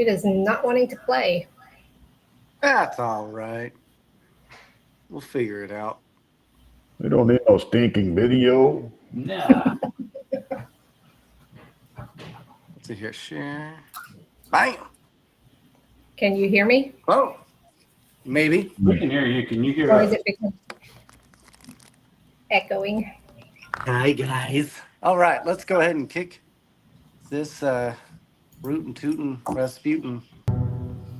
It is not wanting to play. That's all right. We'll figure it out. We don't need no stinking video. Nah. Let's see here. Share. Bam. Can you hear me? Oh, maybe. We can hear you. Can you hear Or us? is it because echoing? Hi, guys. All right, let's go ahead and kick this rootin' tootin' Rasputin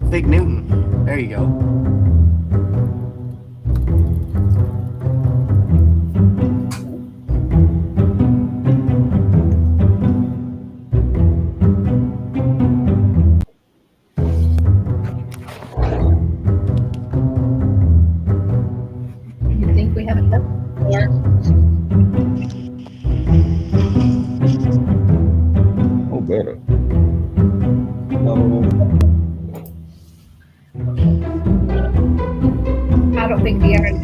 Fig Newton. There you go. You think we have it done? Or Oh, better. I don't think the internet.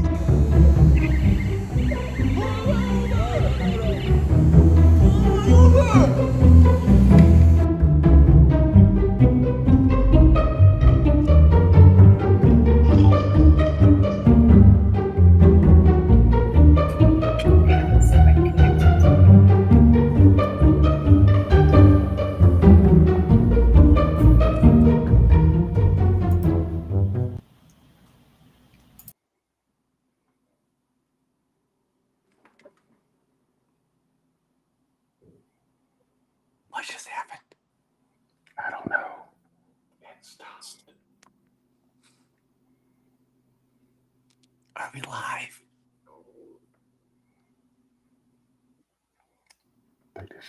Let's see if I can connect it. What just happened? I don't know. It stopped. Are we live?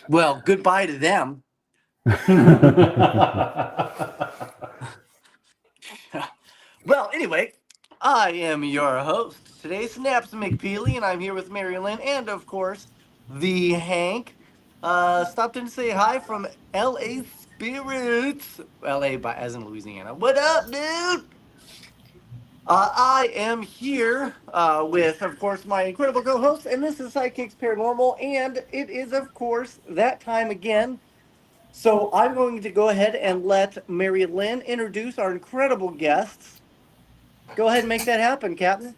Well, goodbye to them. Well, anyway, I am your host today, Snaps McPeely, and I'm here with MaryLynn and, of course, the Hank. Stopped in to say hi from LA Spirits. LA, as in Louisiana. What up, dude? I am here with, of course, my incredible co-host, and this is Sidekicks Paranormal, and it is, of course, that time again. So I'm going to go ahead and let MaryLynn introduce our incredible guests. Go ahead and make that happen, Captain.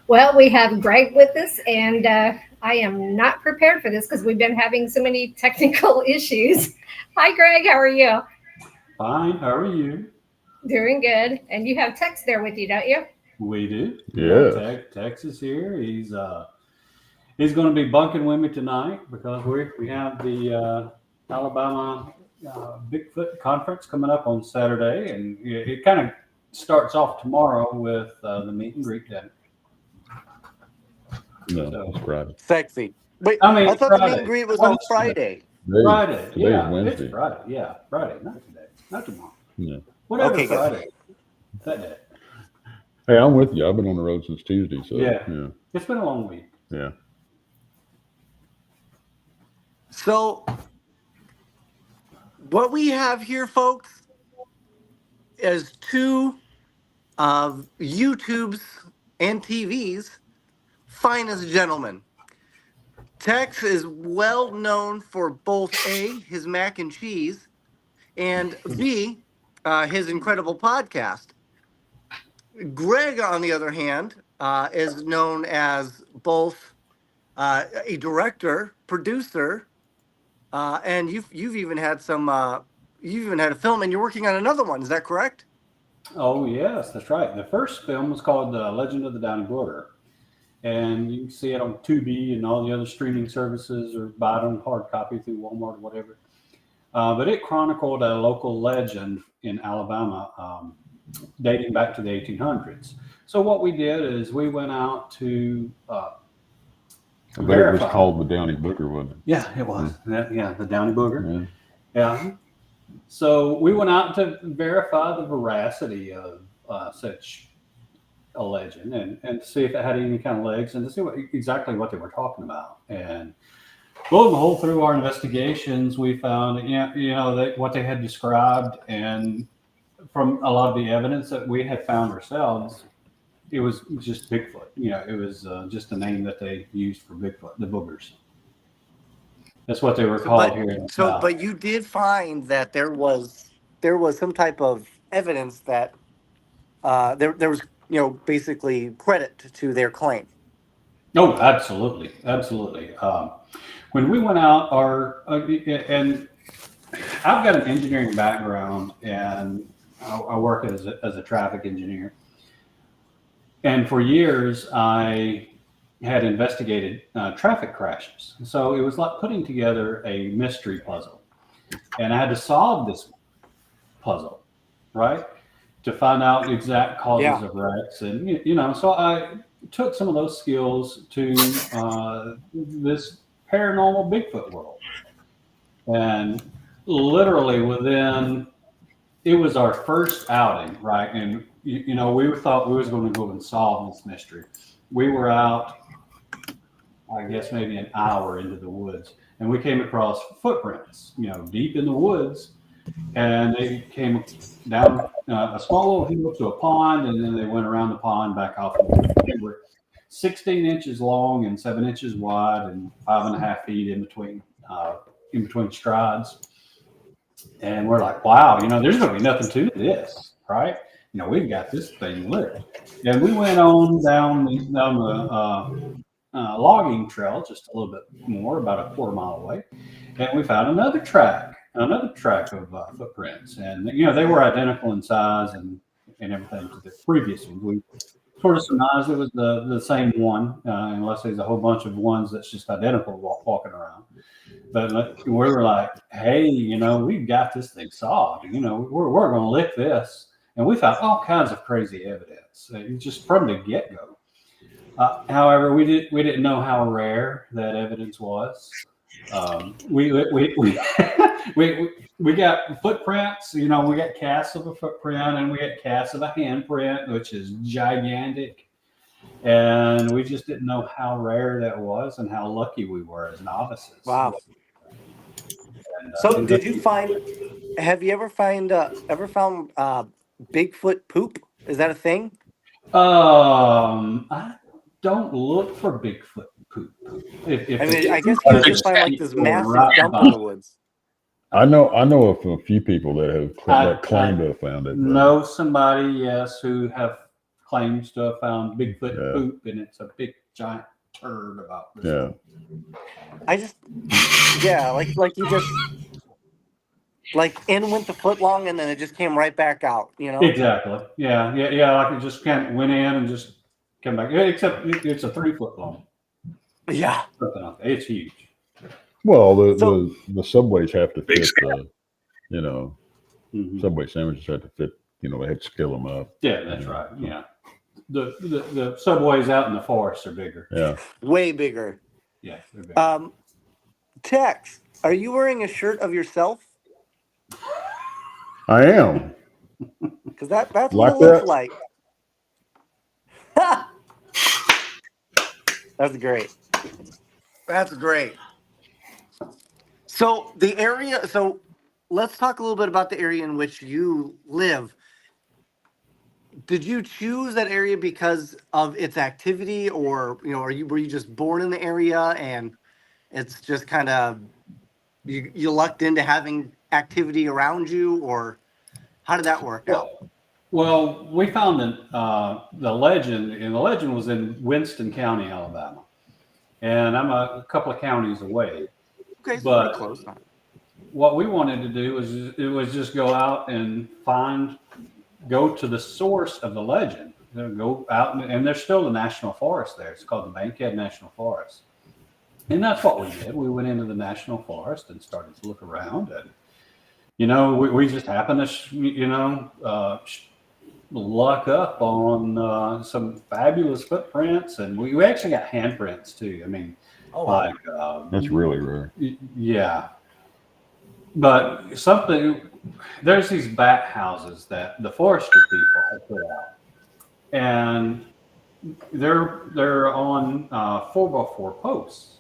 Well, we have Greg with us, and I am not prepared for this because we've been having so many technical issues. Hi, Greg. How are you? Fine. How are you? Doing good. And you have Tex there with you, don't you? We do. Yeah. Tex is here. He's going to be bunking with me tonight because we have the Alabama Bigfoot conference coming up on Saturday, and it kind of starts off tomorrow with the meet and greet dinner. No, So- it's Friday. Sexy. Wait, I mean, I thought the meet Friday. and greet was What on is today? Friday. Friday. Today Yeah, is Wednesday. it's Friday. Yeah, Friday. Not today. Not tomorrow. Yeah. Whatever Okay, good. Friday. That day. Hey, I'm with you. I've been on the road since Tuesday, so Yeah. yeah. It's been a long week. Yeah. So, what we have here, folks, is two of YouTube's and TV's finest gentlemen. Tex is well known for both A, his mac and cheese, and B, his incredible podcast. Greg, on the other hand, is known as both a director, producer, and you've even had you've even had a film, and you're working on another one. Is that correct? Oh, yes, that's right. The first film was called Legend of the Downy Booger. And you can see it on Tubi and all the other streaming services, or buy it on hard copy through Walmart or whatever. But it chronicled a local legend in Alabama dating back to the 1800s. So what we did is we went out to I bet it was verify. called the Downy Booger, wasn't it? Yeah, it was. Yeah, the Downy Booger. Yeah. Yeah. So we went out to verify the veracity of such a legend and to see if it had any kind of legs and to see exactly what they were talking about. And lo and behold, through our investigations, we found, that what they had described, and from a lot of the evidence that we had found ourselves, it was just Bigfoot. It was just a name that they used for Bigfoot, the boogers. That's what they were called here in the South. But you did find that there was there was some type of evidence that there was, basically credit to their claim. Oh, absolutely, absolutely. When we went out, and I've got an engineering background, and I work as a traffic engineer. And for years, I had investigated traffic crashes. So it was like putting together a mystery puzzle, and I had to solve this puzzle, right, to find out exact causes of wrecks, and so I took some of those skills to this paranormal Bigfoot world, and literally it was our first outing, right, and we thought we was going to go and solve this mystery. We were out, I guess maybe an hour into the woods, and we came across footprints, deep in the woods, and they came down a small little hill to a pond, and then they went around the pond back off. They were 16 inches long and 7 inches wide and 5.5 feet in between strides. And we're like, wow, there's going to be nothing to this, right? We've got this thing lit. And we went on down the logging trail just a little bit more, about a quarter mile away, and we found another track of footprints, and they were identical in size and everything to the previous ones. We sort of surmised it was the same one, unless there's a whole bunch of ones that's just identical walking around. But we were like, hey, we've got this thing solved. We're going to lick this, and we found all kinds of crazy evidence just from the get-go. However, we didn't know how rare that evidence was. We got footprints. We got casts of a footprint, and we got casts of a handprint, which is gigantic. And we just didn't know how rare that was and how lucky we were as novices. Wow. And, so, have you ever found Bigfoot poop? Is that a thing? I don't look for Bigfoot poop. I guess you would just find like this massive dump in the woods. I know of a few people that claim to have found it. Know somebody, yes, who claims to have found Bigfoot poop, and it's a big giant turd about this. Yeah. Like you just in went the foot long, and then it just came right back out. Exactly. Yeah. Like it just kind of went in and just come back. Except it's a 3 foot long. Yeah. It's huge. Well, the subways have to fit subway sandwiches have to fit. They had to scale them up. Yeah, that's right. Yeah. The subways out in the forest are bigger. Yeah. Way bigger. Yeah. They're bigger. Tex, are you wearing a shirt of yourself? I am. Because that's what Like it looks like. That's great. That's great. So the area. So let's talk a little bit about the area in which you live. Did you choose that area because of its activity, or were you just born in the area and it's just kind of you lucked into having activity around you, or how did that work out? Well, we found the legend, and the legend was in Winston County, Alabama, and I'm a couple of counties away. Okay, so but pretty close. What we wanted to do was just go out and go to the source of the legend. Go out, and there's still a national forest there. It's called the Bankhead National Forest. And that's what we did. We went into the national forest and started to look around, and we just happened to luck up on some fabulous footprints, and we actually got handprints too. I mean, that's really rare. Yeah, but there's these bat houses that the forestry people have put out, and they're on 4x4 posts.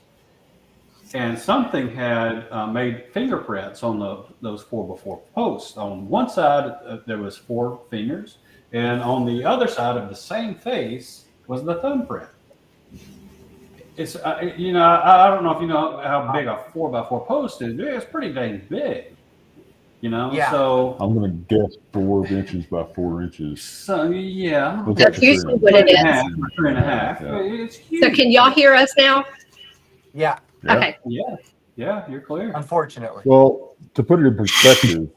And something had made fingerprints on those 4x4 posts. On one side, there was 4 fingers, and on the other side of the same face was the thumbprint. It's I don't know if you know how big a 4x4 post is. It's pretty dang big. Yeah. So I'm going to guess 4 inches by 4 inches. So yeah, Looks That's like a usually tree. what it three and a is. half, or 3.5. Yeah. It's huge. So can y'all hear us now? Yeah. Yeah. Okay. Yeah, you're clear. Unfortunately. Well, to put it in perspective,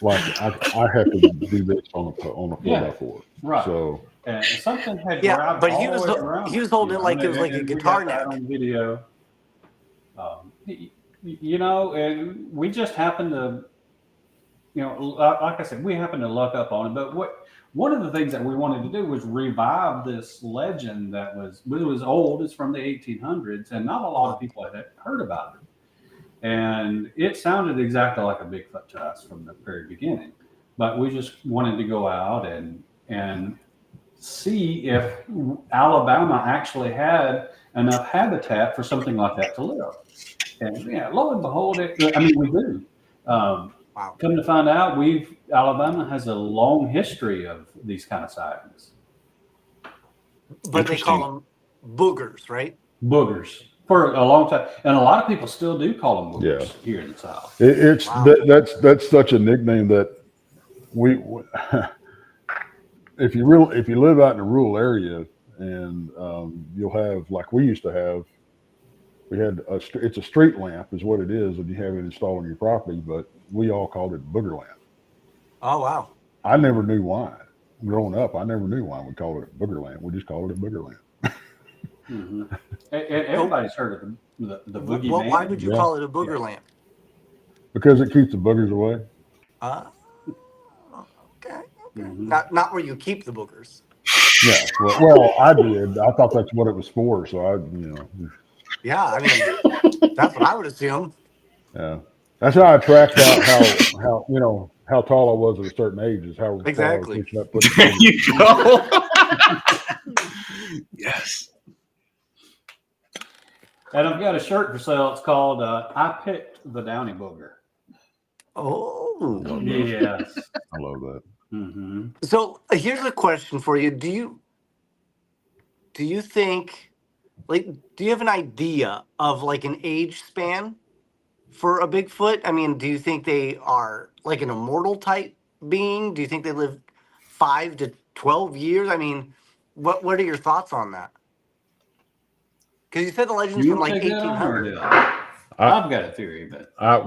like I have to do this on a 4x4. Right. So And something had Yeah, grabbed but all he the was way around. he was holding it like it was like a and guitar we got that neck. on video. And we just happened to, like I said, we happened to luck up on it. But one of the things that we wanted to do was revive this legend that was old. It's from the 1800s, and not a lot of people had heard about it. And it sounded exactly like a Bigfoot to us from the very beginning. But we just wanted to go out and see if Alabama actually had enough habitat for something like that to live. And lo and behold, we do. Wow. Come to find out, Alabama has a long history of these kind of sightings. But they call them boogers, right? Boogers for a long time, and a lot of people still do call them boogers here in the South. That's such a nickname that we if you live out in a rural area and you'll have, like we used to have, it's a street lamp is what it is, and you have it installed on your property, but we all called it booger lamp. Oh wow. I never knew why. Growing up, I never knew why we called it a booger lamp. We just called it a booger lamp. Mm-hmm. And everybody's heard of the boogeyman. Well, why would you call it a booger lamp? Because it keeps the boogers away. Okay. Mm-hmm. Not where you keep the boogers. Yeah. Well, I did. I thought that's what it was for. So Yeah, I mean, that's what I would assume. Yeah. That's how I tracked out how tall I was at a certain age, is how Exactly. far I was pushing up. There you go. Yes. And I've got a shirt for sale. It's called "I Picked the Downy Booger." Oh, Yes. I love that. Mm-hmm. So here's a question for you: Do you think, do you have an idea of like an age span for a Bigfoot? I mean, do you think they are like an immortal type being? Do you think they live 5 to 12 years? I mean, what are your thoughts on that? Because you said the legend's from like 1800. I've got a theory, but I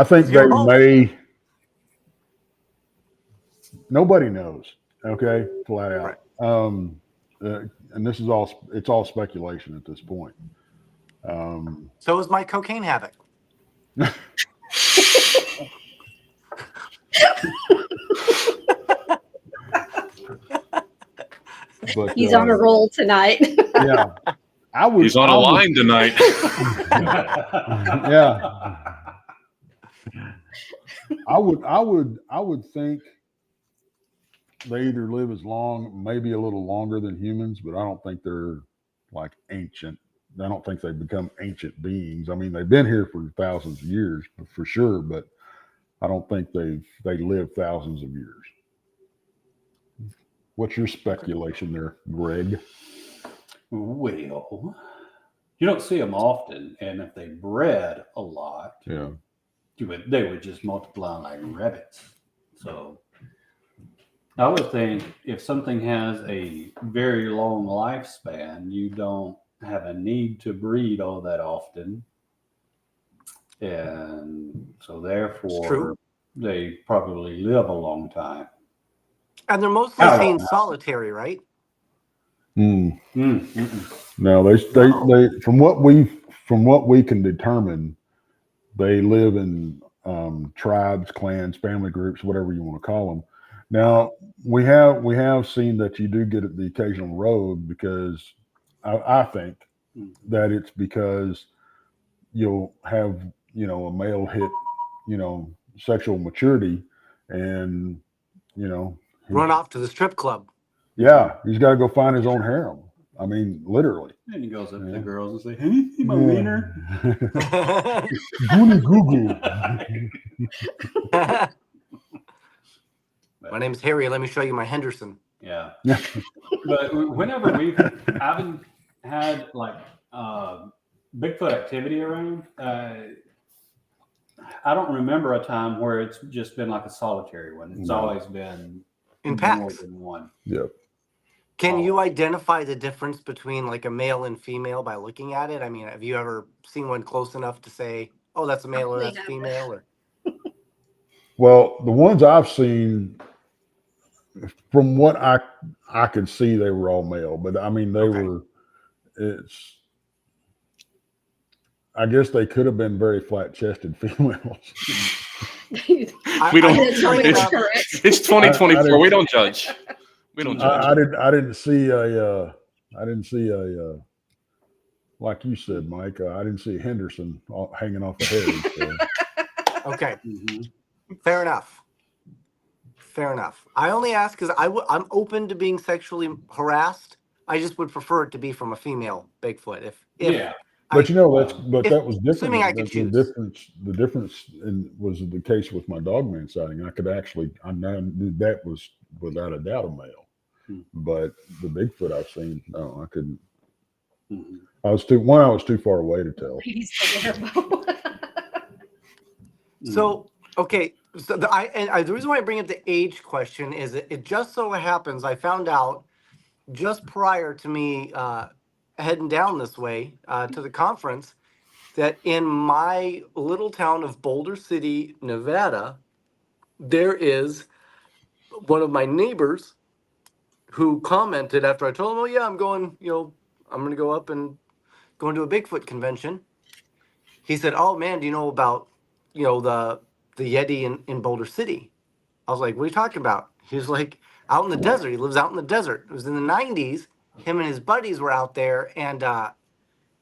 think they may. Nobody knows. Okay, flat out. Right. And this is all speculation at this point. So is my cocaine habit. But He's on a roll tonight. Yeah, He's on a line tonight. Yeah, I would think they either live as long, maybe a little longer than humans, but I don't think they're like ancient. I don't think they've become ancient beings. I mean, they've been here for thousands of years for sure, but I don't think they live thousands of years. What's your speculation there, Greg? well, you don't see them often, and if they bred a lot, they would just multiply like rabbits. So I would think if something has a very long lifespan, you don't have a need to breed all that often. And so therefore they probably live a long time. And they're mostly seen solitary, right? No, they from what we can determine, they live in tribes, clans, family groups, whatever you want to call them. Now we have seen that you do get the occasional road, because I think that it's because you'll have a male hit sexual maturity, and Run off to the strip club. Yeah, he's got to go find his own harem. I mean, literally. And he goes up to the girls and say, "Hey, my wiener." Goonie goo My name's Harry. Let me show you my Henderson. Yeah. But whenever I haven't had like Bigfoot activity around, I don't remember a time where it's just been like a solitary one. It's No. always been In more packs. than one. Yep. Can you identify the difference between like a male and female by looking at it? I mean, have you ever seen one close enough to say, "Oh, that's a male" or Probably "That's a haven't. female"? Or Well, the ones I've seen, from what I could see, they were all male. But I mean, they Okay. were. It's. I guess they could have been very flat-chested females. We don't. That's probably It's, correct. it's 2024. I We don't judge. We don't judge. I didn't see a like you said, Mike. I didn't see Henderson hanging off a head. So. Okay, Mhm. fair enough. Fair enough. I only ask because I'm open to being sexually harassed. I just would prefer it to be from a female Bigfoot. If Yeah. But I, that was different. assuming I could choose. The difference was the case with my dogman sighting. I knew that was without a doubt a male. Hmm. But the Bigfoot I've seen, no, I couldn't. Mhm. I was too far away to tell. Ladies terrible. So okay, so the reason why I bring up the age question is it just so happens I found out just prior to me heading down this way to the conference that in my little town of Boulder City, Nevada, there is one of my neighbors who commented after I told him, "Oh yeah, I'm going to go up and going to a Bigfoot convention." He said, "Oh man, do you know about the Yeti in Boulder City?" I was like, "What are you talking about?" He was like, "Out in the desert. He lives out in the desert." It was in the 90s. Him and his buddies were out there, and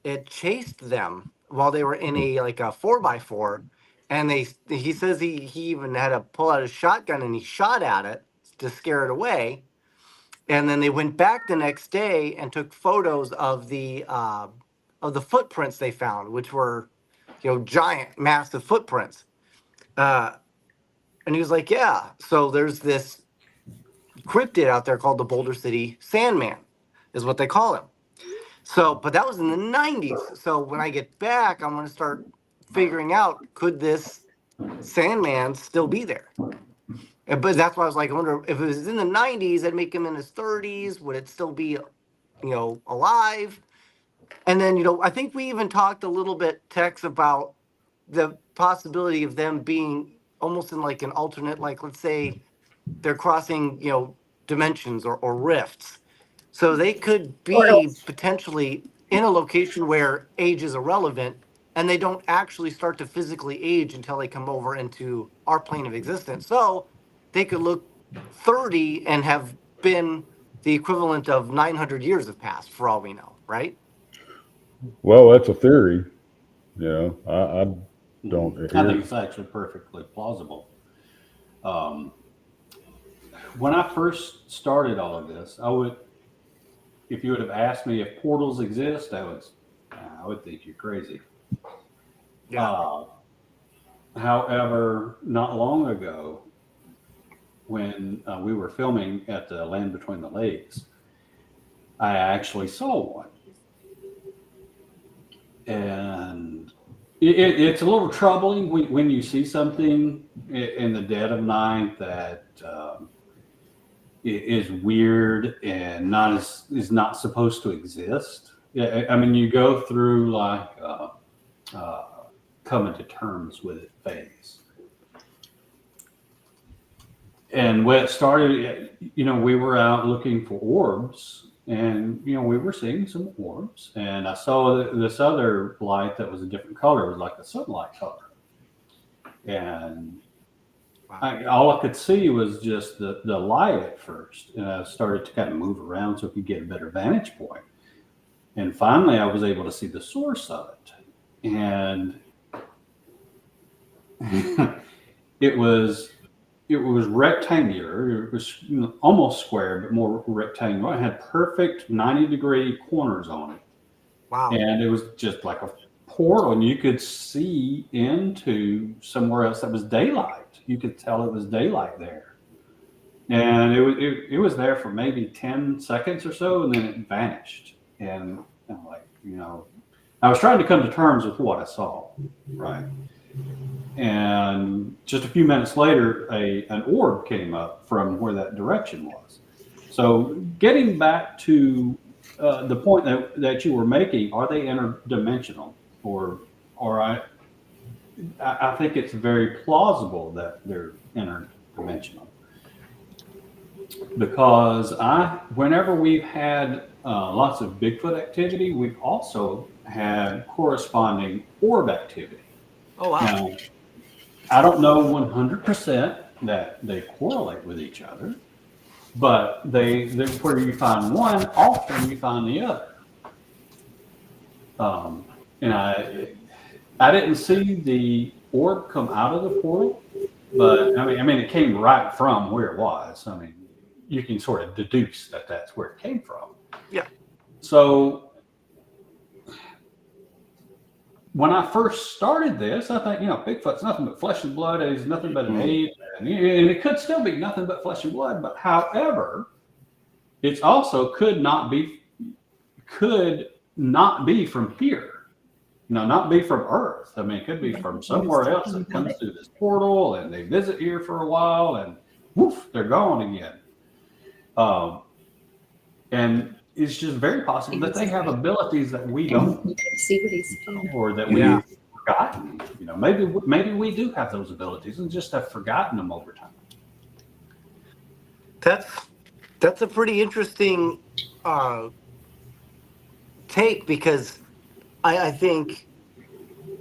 it chased them while they were in a 4x4. And he says he even had to pull out his shotgun and he shot at it to scare it away. And then they went back the next day and took photos of the footprints they found, which were giant, massive footprints. And he was like, "Yeah, so there's this cryptid out there called the Boulder City Sandman, is what they call him." So, but that was in the 90s. So when I get back, I'm going to start figuring out, could this Sandman still be there? But that's why I was like, I wonder if it was in the 90s, I'd make him in his 30s. Would it still be, alive? And then, I think we even talked a little bit, Tex, about the possibility of them being almost in like an alternate, like let's say they're crossing, dimensions or rifts. So they could be potentially in a location where age is irrelevant and they don't actually start to physically age until they come over into our plane of existence. So they could look 30 and have been the equivalent of 900 years have passed for all we know, right? Well, that's a theory. I don't. I think it's actually perfectly plausible. When I first started all of this, if you would have asked me if portals exist, I would think you're crazy. Yeah. However, not long ago, when we were filming at the Land Between the Lakes, I actually saw one. And it's a little troubling when you see something in the dead of night that is weird and is not supposed to exist. I mean, you go through like coming to terms with it phase. And when it started, we were out looking for orbs, and we were seeing some orbs, and I saw this other light that was a different color. It was like a sunlight color, and all I could see was just the light at first, and I started to kind of move around so I could get a better vantage point. And finally, I was able to see the source of it, and it was rectangular. It was almost square, but more rectangular. It had perfect 90-degree corners on it. Wow. And it was just like a portal, and you could see into somewhere else that was daylight. You could tell it was daylight there. And it was there for maybe 10 seconds or so, and then it vanished. And I'm like, I was trying to come to terms with what I saw, right? And just a few minutes later, an orb came up from where that direction was. So getting back to the point that you were making, are they interdimensional? Or I think it's very plausible that they're interdimensional. Because whenever we've had lots of Bigfoot activity, we've also had corresponding orb activity. Oh, wow. Now, I don't know 100% that they correlate with each other, but they where you find one, often you find the other. And I didn't see the orb come out of the portal, but I mean it came right from where it was. I mean, you can sort of deduce that that's where it came from. Yeah. So when I first started this, I thought, Bigfoot's nothing but flesh and blood. He's nothing but an ape, and it could still be nothing but flesh and blood. But however, it's also could not be from here. Not be from Earth. I mean, it could be from somewhere else that comes through this portal, and they visit here for a while, and woof, they're gone again. And it's just very possible that they have abilities that we don't, You can see what he's doing. or that we've forgotten. Maybe we do have those abilities and just have forgotten them over time. That's a pretty interesting take, because I think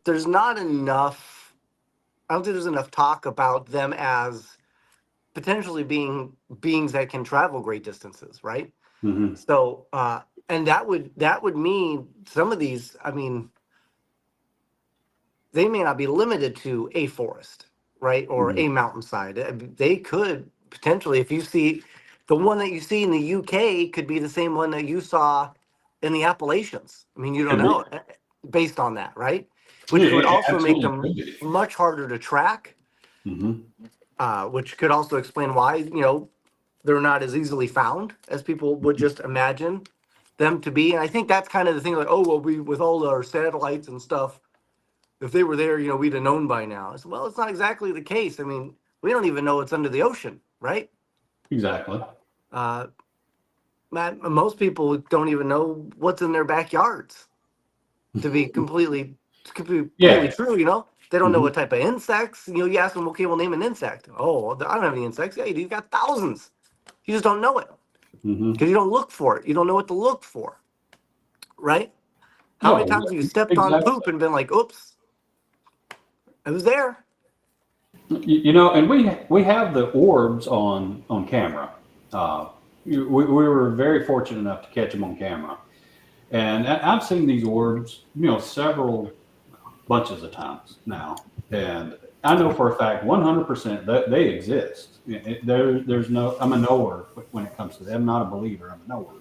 there's not enough. I don't think there's enough talk about them as potentially being beings that can travel great distances, right? Mm-hmm. So, and that would mean some of these. I mean, they may not be limited to a forest, right, or a mountainside. They could potentially, if you see the one that you see in the UK, could be the same one that you saw in the Appalachians. I mean, you don't know based on that, right? Which would also make them much harder to track. Mm-hmm. Which could also explain why, they're not as easily found as people would just imagine them to be. And I think that's kind of the thing, like, oh, well, we, with all our satellites and stuff, if they were there, we'd have known by now. It's, well, it's not exactly the case. I mean, we don't even know what's under the ocean, right? Exactly. Matt, most people don't even know what's in their backyards, to be completely true, They don't know what type of insects. You ask them, okay, well, name an insect. Oh, I don't have any insects. Yeah, you got thousands. You just don't know it because you don't look for it. You don't know what to look for, right? How many times have you stepped on poop and been like, oops, it was there? And we have the orbs on camera. We were very fortunate enough to catch them on camera. And I've seen these orbs, several bunches of times now. And I know for a fact, 100% that they exist. I'm a knower when it comes to them. I'm not a believer, I'm a knower.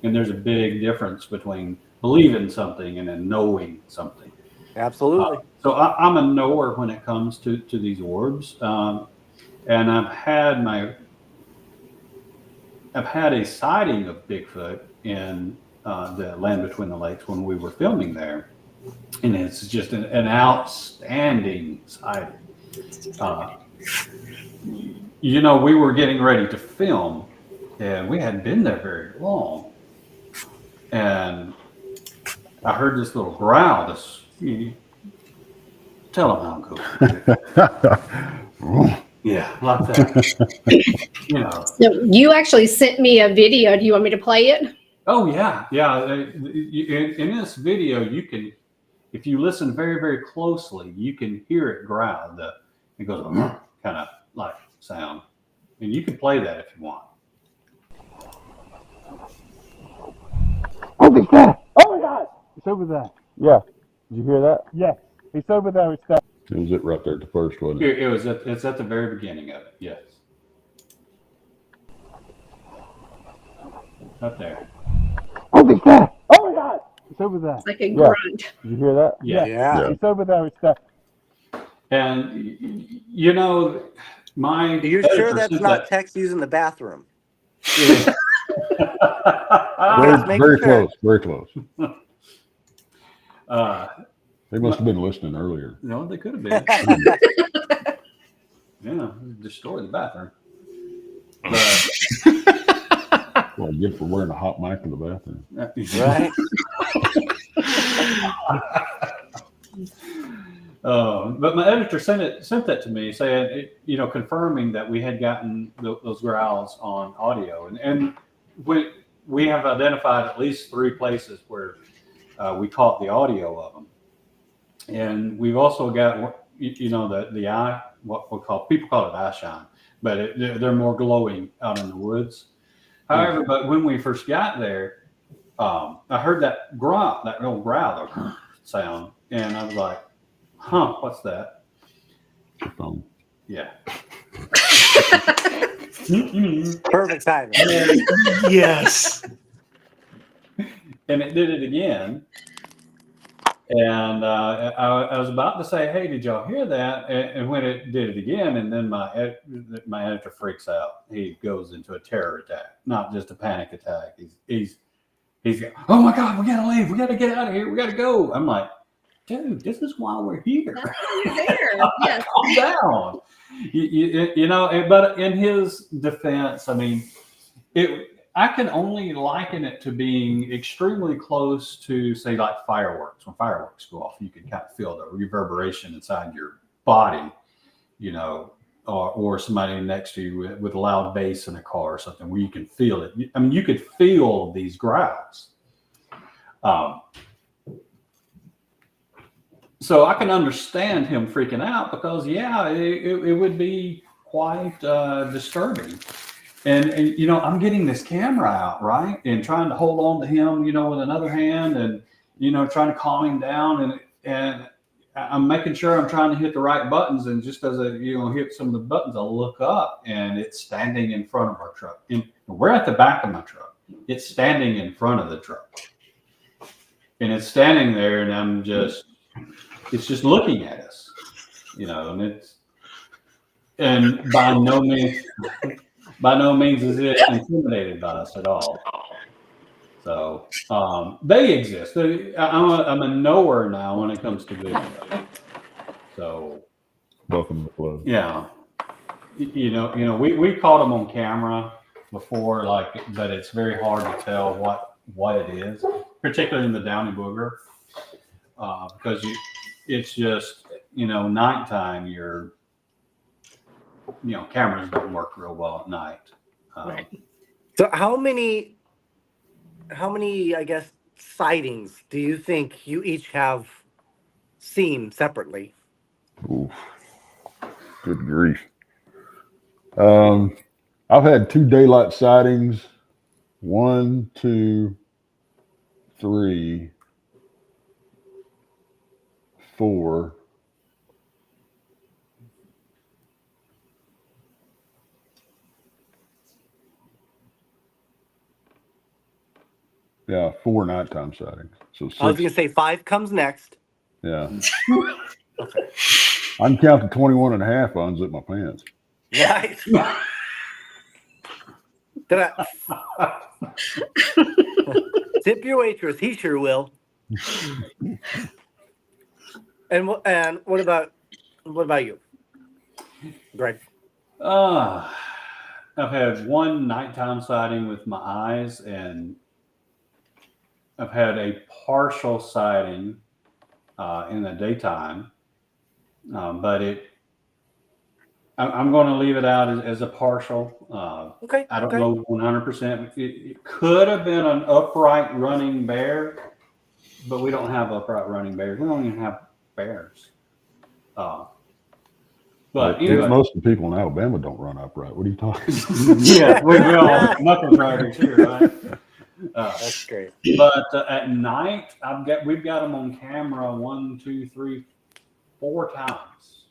And there's a big difference between believing something and then knowing something. Absolutely. So I'm a knower when it comes to these orbs. And I've had a sighting of Bigfoot in the Land Between the Lakes when we were filming there. And it's just an outstanding sighting. We were getting ready to film, and we hadn't been there very long. And I heard this little growl. Tell them how cool. Yeah, like that. So you actually sent me a video. Do you want me to play it? Oh, yeah. In this video, you can, if you listen very, very closely, you can hear it growl. It goes kind of like sound. And you can play that if you want. Holy crap! Oh my God! It's over there. Yeah. Did you hear that? Yes. It's over there. It's there. It was it right there at the first, wasn't it? It's at the very beginning of it. Yes. Up there. Holy crap! Oh my God! It's over there. It's like a grunt. Did you hear that? Yeah. It's over there. It's there. And You're sure that's not Tex using the bathroom? Yeah. Very close. Very close. They must have been listening earlier. No, they could have been. Yeah, destroy the bathroom. But, Well, I get for wearing a hot mic in the bathroom. Right. But my editor sent that to me, saying, confirming that we had gotten those growls on audio, and we have identified at least 3 places where we caught the audio of them, and we've also got the eye, people call it eye shine, but they're more glowing out in the woods. However, but when we first got there, I heard that grunt, that little growl sound, and I was like, huh, what's that? Yeah. Perfect timing. Yes. And it did it again. And I was about to say, hey, did y'all hear that? And when it did it again, and then my editor freaks out. He goes into a terror attack, not just a panic attack. He's oh my God, we got to leave. We got to get out of here. We got to go. I'm like, dude, this is why we're here. That's why you're there. Yes. Calm down. But in his defense, I mean, I can only liken it to being extremely close to, say, like fireworks. When fireworks go off, you can kind of feel the reverberation inside your body, or somebody next to you with a loud bass in a car or something where you can feel it. I mean, you could feel these growls. So I can understand him freaking out because, it would be quite disturbing. And I'm getting this camera out, right, and trying to hold on to him, with another hand, and trying to calm him down, and I'm making sure I'm trying to hit the right buttons. And just as I hit some of the buttons, I look up, and it's standing in front of our truck. And we're at the back of my truck. It's standing in front of the truck, and it's standing there, and it's just looking at us, and by no means is it intimidated by us at all. So they exist. I'm a knower now when it comes to Bigfoot. So Welcome to the club. Yeah, we caught them on camera before, but it's very hard to tell what it is, particularly in the downy booger, because it's just nighttime. Cameras don't work real well at night. Right. So how many, I guess, sightings do you think you each have seen separately? Oof. Good grief. I've had 2 daylight sightings. 1, 2, 3, 4. Yeah, 4 nighttime sightings. So 6. I was going to say 5 comes next. Yeah. Okay. I can count to 21 and a half. I unzip my pants. Right. Tip your waitress. He sure will. And what about you, Greg? I've had 1 nighttime sighting with my eyes, and I've had a partial sighting in the daytime, but I'm going to leave it out as a partial. Okay. I don't know 100%. It could have been an upright running bear, but we don't have upright running bears. We don't even have bears. But anyway, most of the people in Alabama don't run upright. What are you talking? Yeah, we all knuckle draggers here, right? That's great. But at night, we've got them on camera 1, 2, 3, 4 times.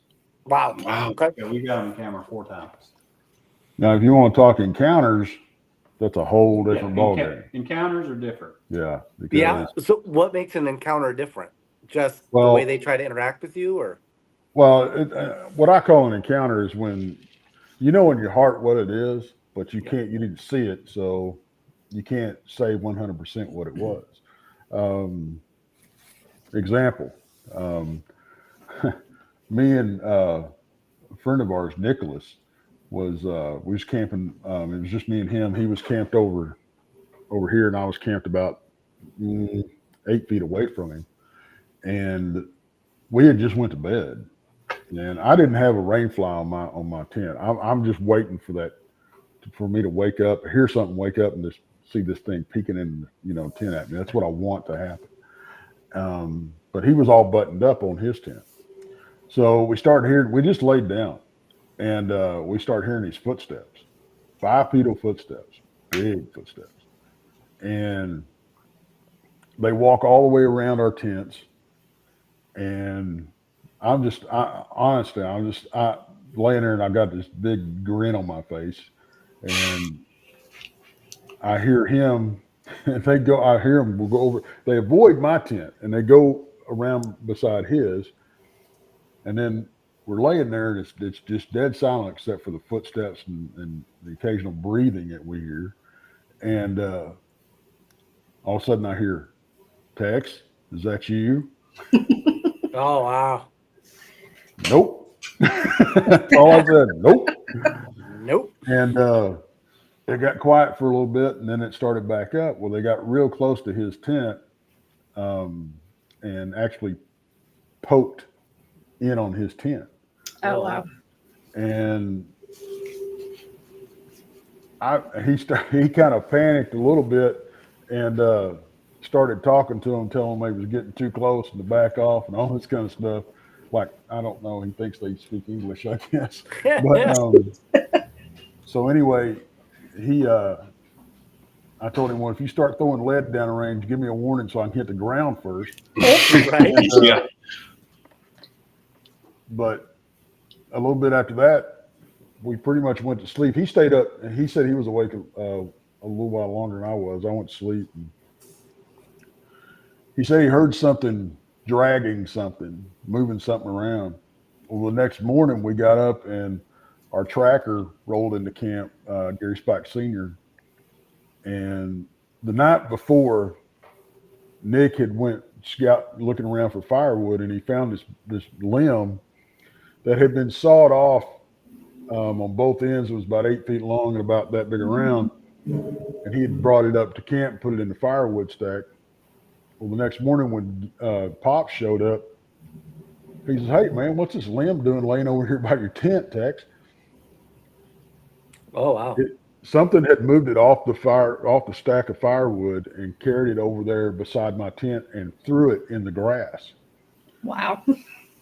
Wow. Okay. Yeah, we got them on camera 4 times. Now, if you want to talk encounters, that's a whole different ballgame. Encounters are different. Yeah. Yeah. So what makes an encounter different? Just the way they try to interact with you, or? Well, what I call an encounter is when you know in your heart what it is, but you didn't see it, so you can't say 100% what it was. Example, Um, me and a friend of ours, Nicholas, was we was camping. It was just me and him. He was camped over here, and I was camped about 8 feet away from him. And we had just went to bed, and I didn't have a rain fly on my tent. I'm just waiting for that for me to wake up, hear something, wake up, and just see this thing peeking in tent at me. That's what I want to happen. But he was all buttoned up on his tent, so we started hearing. We just laid down, and we started hearing these footsteps, bipedal footsteps, big footsteps, and they walk all the way around our tents. And honestly, I'm just laying there, and I got this big grin on my face, and I hear him, and I hear him go over. They avoid my tent, and they go around beside his, and then we're laying there, and it's just dead silent except for the footsteps and the occasional breathing that we hear, and all of a sudden I hear, "Tex, is that you?" Oh, wow. Nope. That's all I said. Nope. Nope. And it got quiet for a little bit, and then it started back up. Well, they got real close to his tent, and actually poked in on his tent. Oh, wow. And he kind of panicked a little bit, and started talking to him, telling him he was getting too close and to back off and all this kind of stuff. Like, I don't know, he thinks they speak English, I guess. But so anyway, I told him, well, if you start throwing lead down the range, give me a warning so I can hit the ground first. Right. And, but a little bit after that, we pretty much went to sleep. He stayed up, and he said he was awake a little while longer than I was. I went to sleep. And he said he heard something dragging something, moving something around. Well, the next morning we got up, and our tracker rolled into camp, Gary Spike Sr. And the night before, Nick had went scout looking around for firewood, and he found this limb that had been sawed off on both ends. It was about 8 feet long and about that big around. And he had brought it up to camp, put it in the firewood stack. Well, the next morning when Pop showed up, he says, "Hey, man, what's this limb doing laying over here by your tent, Tex?" Oh, wow. Something had moved it off the stack of firewood and carried it over there beside my tent and threw it in the grass. Wow.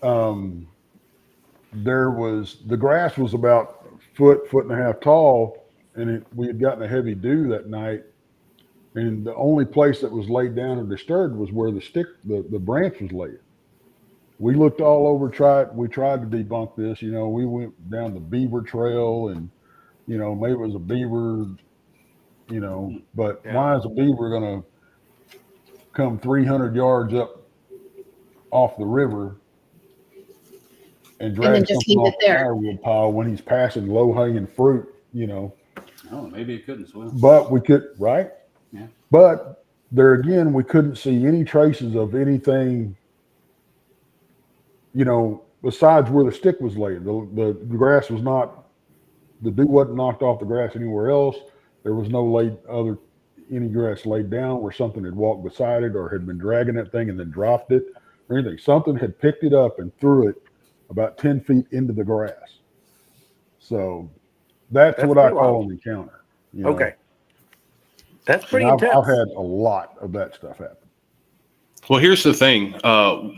The grass was about foot and a half tall, and we had gotten a heavy dew that night. And the only place that was laid down or disturbed was where the branch was laid. We looked all over, we tried to debunk this. We went down the beaver trail, and, maybe it was a beaver, but why is a beaver going to come 300 yards up off the river and drag something off the firewood pile when he's passing low-hanging fruit, Oh, maybe it couldn't swim. But we could, right? Yeah. But there again, we couldn't see any traces of anything, besides where the stick was laid. The grass was not, the dew wasn't knocked off the grass anywhere else. There was no any grass laid down where something had walked beside it or had been dragging that thing and then dropped it or anything. Something had picked it up and threw it about 10 feet into the grass. So that's what I call an encounter. Okay. That's pretty and intense. I've had a lot of that stuff happen. Well, here's the thing.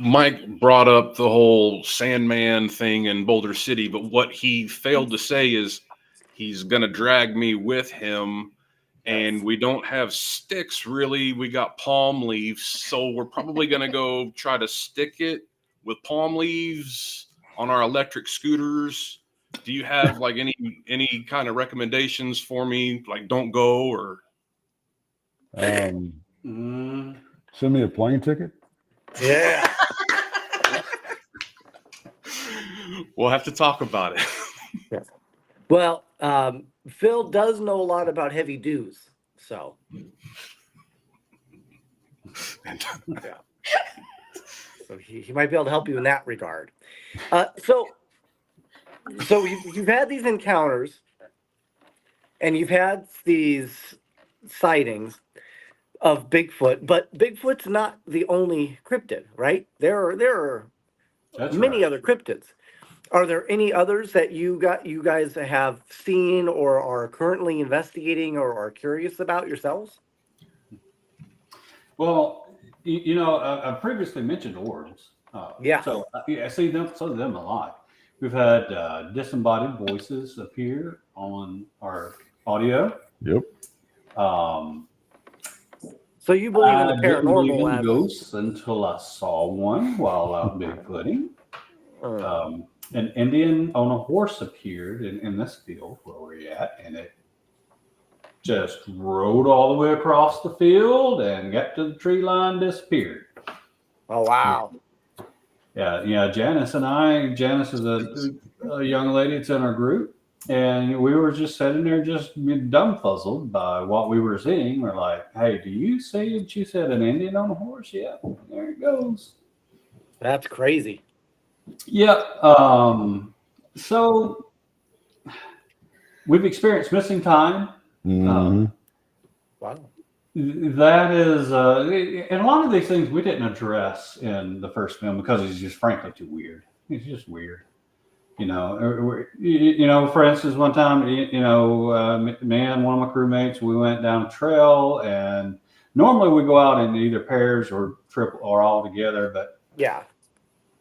Mike brought up the whole Sandman thing in Boulder City, but what he failed to say is he's going to drag me with him, and we don't have sticks, really. We got palm leaves, so we're probably going to go try to stick it with palm leaves on our electric scooters. Do you have like any kind of recommendations for me? Like, don't go or send me a plane ticket. Yeah. we'll have to talk about it. Yeah. Well, Phil does know a lot about heavy dews, so. Yeah. So he might be able to help you in that regard. So you've had these encounters, and you've had these sightings of Bigfoot, but Bigfoot's not the only cryptid, right? There are That's many right. other cryptids. Are there any others that you guys have seen or are currently investigating or are curious about yourselves? Well, I previously mentioned orbs. Yeah. So I see them, some of them a lot. We've had disembodied voices appear on our audio. Yep. So you believe in the I didn't believe paranormal in as ghosts until I saw one while out bigfooting. An Indian on a horse appeared in this field where we're at, and it just rode all the way across the field and got to the tree line, disappeared. Oh wow. Yeah. Janice is a young lady that's in our group, and we were just sitting there just dumbfuzzled by what we were seeing. We're like, hey, do you see? And she said, an Indian on a horse? Yeah, there it goes. That's crazy. Yeah. So we've experienced missing time. Mhm. Wow. That is, and a lot of these things we didn't address in the first film because he's just frankly too weird. He's just weird. For instance, one time, me and one of my crewmates, we went down a trail, and normally we go out in either pairs or triple or all together, but Yeah.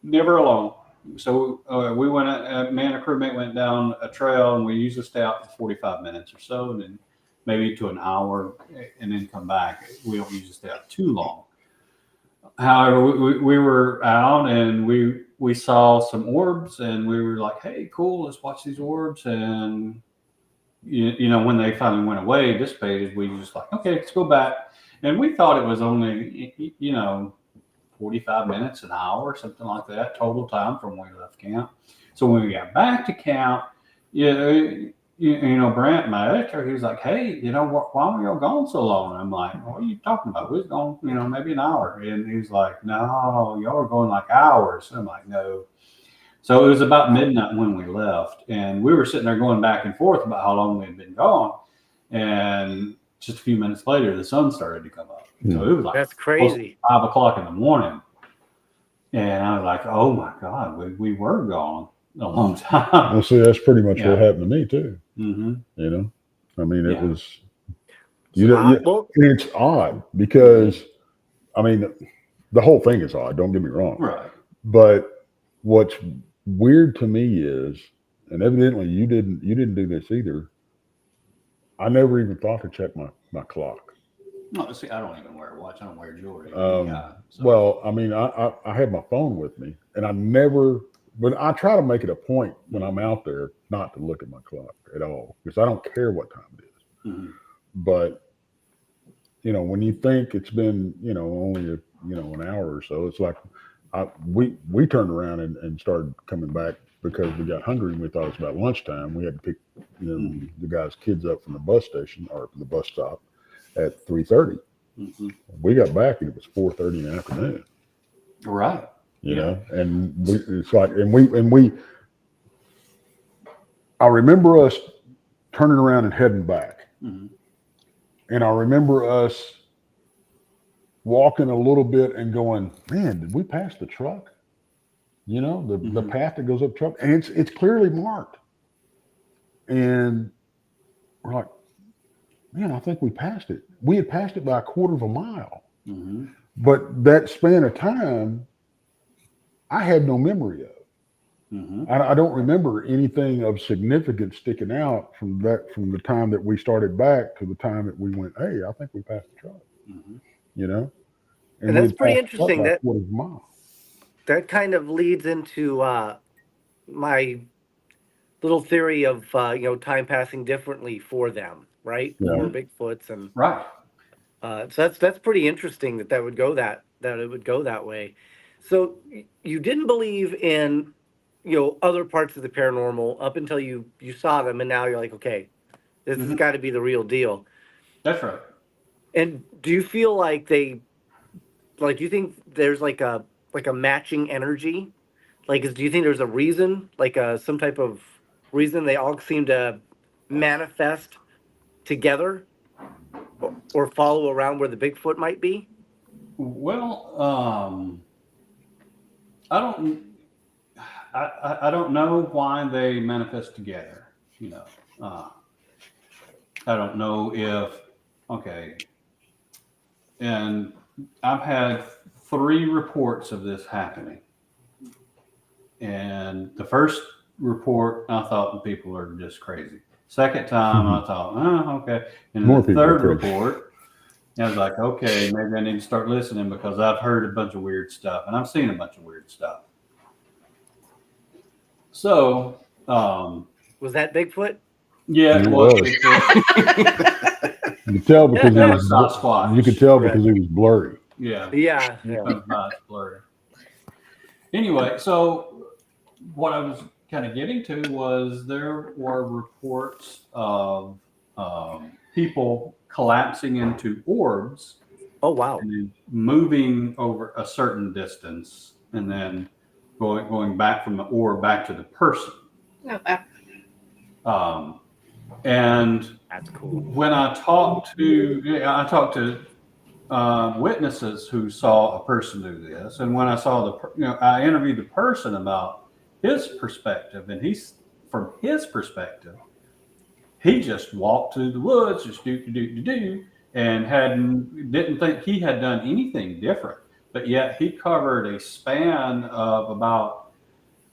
never alone. So we me and a crewmate went down a trail, and we usually stay out for 45 minutes or so, and then maybe to an hour, and then come back. We don't usually stay out too long. However, we were out, and we saw some orbs, and we were like, hey, cool, let's watch these orbs. And when they finally went away, dissipated, we just like, okay, let's go back. And we thought it was only 45 minutes, an hour, something like that, total time from when we left camp. So when we got back to camp, Brant, my editor, he was like, hey, why were y'all gone so long? I'm like, what are you talking about? We was gone, maybe an hour. And he was like, no, y'all were going like hours. I'm like, no. So it was about midnight when we left. And we were sitting there going back and forth about how long we had been gone. And just a few minutes later, the sun started to come up. So it was like, that's crazy. 5 o'clock in the morning. And I was like, oh my God, we were gone a long time. Well, see, that's pretty much what happened to me too. Mm-hmm. I mean, it was. Well, It's odd because, I mean, the whole thing is odd. Don't get me wrong. Right. But what's weird to me is, and evidently you didn't do this either. I never even thought to check my clock. No, see, I don't even wear a watch. I don't wear jewelry. Well, I mean, I have my phone with me, and but I try to make it a point when I'm out there not to look at my clock at all because I don't care what time it is. Mm-hmm. But when you think it's been only an hour or so, it's like we turned around and started coming back because we got hungry and we thought it was about lunchtime. We had to pick the guys' kids up from the bus station or from the bus stop at 3:30. Mm-hmm. We got back and it was 4:30 in the afternoon. Right. And it's like, I remember us turning around and heading back. Mm-hmm. And I remember us walking a little bit and going, man, did we pass the truck? The path that goes up truck, and it's clearly marked. And we're like, man, I think we passed it. We had passed it by a quarter of a mile. Mm-hmm. But that span of time, I have no memory of. Mm-hmm. I don't remember anything of significance sticking out from the time that we started back to the time that we went, hey, I think we passed the truck. Mm-hmm. And that's pretty interesting. That quarter of a mile. That kind of leads into my little theory of time passing differently for them, right? Yeah. For Bigfoots and right. So that's pretty interesting that it would go that way. So you didn't believe in other parts of the paranormal up until you saw them, and now you're like, okay, this has got to be the real deal. That's right. And do you feel like do you think there's like a like a matching energy? Like, do you think there's a reason, like some type of reason they all seem to manifest together or follow around where the Bigfoot might be? Well, I don't know why they manifest together. You know, I don't know if and I've had 3 reports of this happening. And the first report, I thought people are just crazy. Second time, I thought, okay. And More the people are third crazy. report, I was like, okay, maybe I need to start listening because I've heard a bunch of weird stuff and I've seen a bunch of weird stuff. So, Was that Bigfoot? yeah, It it was. was. You could tell because That was Sasquatch. you could tell because it was blurry. Yeah. Yeah. It comes by, it's blurry. Anyway, so what I was kind of getting to was there were reports of people collapsing into orbs. Oh, wow. And then moving over a certain distance and then going back from the orb back to the person. And That's cool. when I talked to witnesses who saw a person do this, and when I saw I interviewed the person about his perspective, and from his perspective, he just walked through the woods, just do, and didn't think he had done anything different, but yet he covered a span of about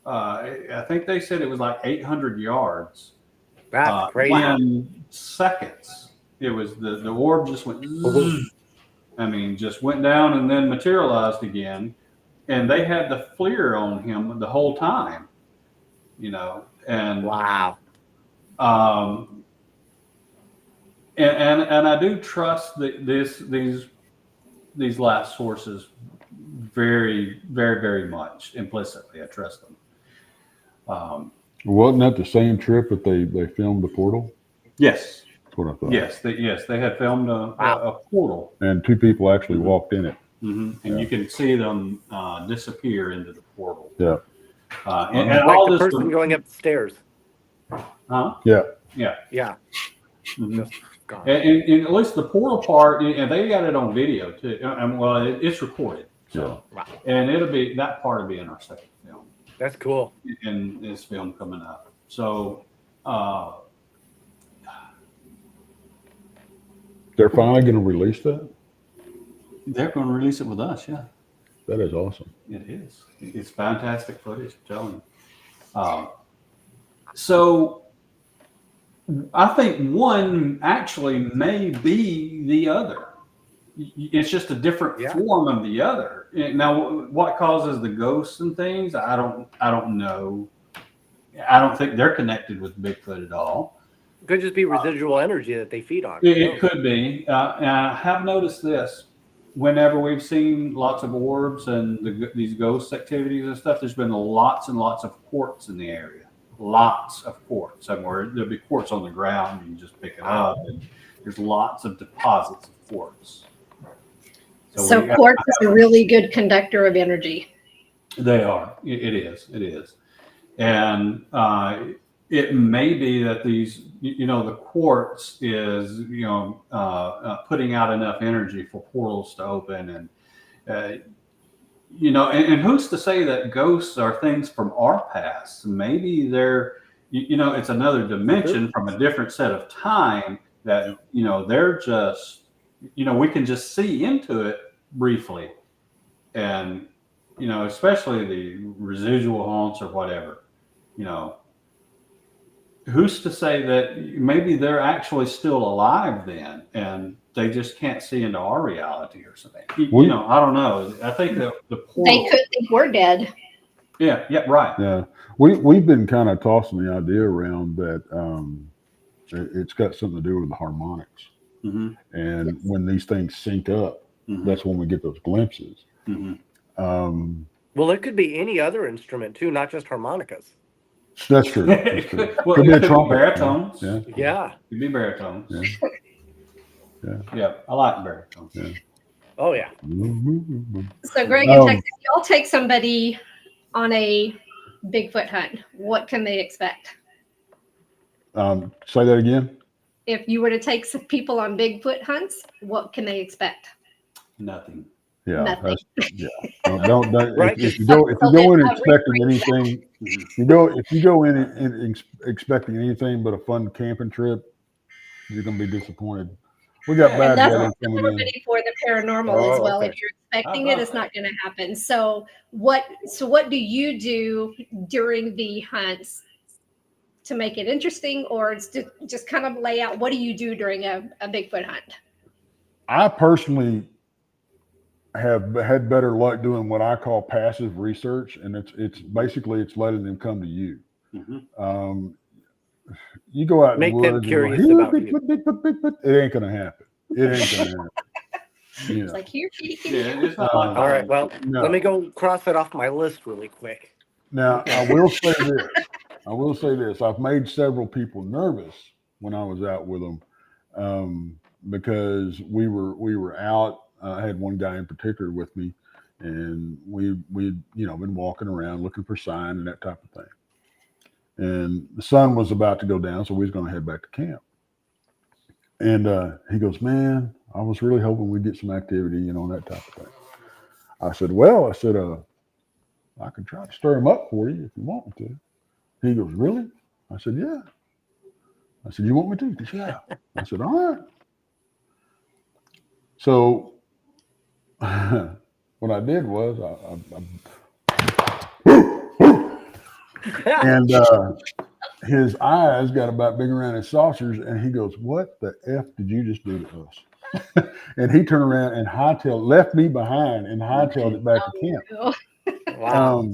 I think they said it was like 800 yards. That's crazy. In seconds. It was the orb just went zzz, just went down and then materialized again. And they had the FLIR on him the whole time, and wow. And I do trust these last sources very, very, very much implicitly. I trust them. Wasn't that the same trip that they filmed the portal? Yes. That's what I thought. Yes, they had filmed a portal. And 2 people actually walked in it. And you can see them disappear into the portal. Yeah. And like all the this person going up the stairs. Huh? Yeah. Yeah. Yeah. Mm-hmm. Just gone. And at least the portal part, and they got it on video too. It's recorded. So, Wow. and that part will be in our second film. That's cool. In this film coming up. So, They're finally going to release that? they're going to release it with us. Yeah. That is awesome. It is. It's fantastic footage, I'm telling you. So I think one actually may be the other. It's just a different form of the other. Now, what causes the ghosts and things? I don't know. I don't think they're connected with Bigfoot at all. It could just be residual energy that they feed on. It could be. And I have noticed this. Whenever we've seen lots of orbs and these ghost activities and stuff, there's been lots and lots of quartz in the area. Lots of quartz. Somewhere there'll be quartz on the ground. You can just pick it up. And there's lots of deposits of quartz. So quartz is a really good conductor of energy. They are. It is. And it may be that these, the quartz is, putting out enough energy for portals to open. And, and who's to say that ghosts are things from our past? Maybe they're, it's another dimension from a different set of time that, they're just, we can just see into it briefly. And, especially the residual haunts or whatever, who's to say that maybe they're actually still alive then and they just can't see into our reality or something? I don't know. I think that the portal, they could think we're dead. Yeah, right. Yeah. We've been kind of tossing the idea around that it's got something to do with the harmonics. Mm-hmm. And when these things sync up, that's when we get those glimpses. Mm-hmm. Well, it could be any other instrument too, not just harmonicas. That's true. Well, Could be a it could be trumpet. baritones. Yeah. It could be baritones. Yeah. I like baritones. Yeah. Oh yeah. So Greg and Texas, I'll take somebody on a Bigfoot hunt. What can they expect? Say that again. If you were to take some people on Bigfoot hunts, what can they expect? Nothing. Yeah, Nothing. yeah. Don't Right. if you go in expecting anything, if you go in expecting anything but a fun camping trip, you're gonna be disappointed. We got And bad that's weather coming in. somebody for the paranormal as Oh, well. okay. If you're expecting it, it's not going to happen. So what do you do during the hunts to make it interesting, or it's just kind of lay out? What do you do during a Bigfoot hunt? I personally have had better luck doing what I call passive research, and it's basically it's letting them come to you. Mm-hmm. You go out in the Make them woods and curious go, about you. Bigfoot. It ain't gonna happen. It ain't gonna happen. You It's know. like here, kitty, kitty. Yeah, it's not like All right. Well, No. let me go cross that off my list really quick. Now I will say this. I've made several people nervous when I was out with them, because we were out. I had one guy in particular with me, and we been walking around looking for sign and that type of thing. And the sun was about to go down, so we was going to head back to camp. And he goes, "Man, I was really hoping we'd get some activity, and that type of thing." I said, "I can try to stir them up for you if you want me to." He goes, "Really?" I said, "Yeah." I said, "You want me to?" He said, "Yeah." I said, "All right." So what I did was and his eyes got about big around his saucers, and he goes, "What the F did you just do to us?" And he turned around and left me behind and hightailed it back to camp. Wow.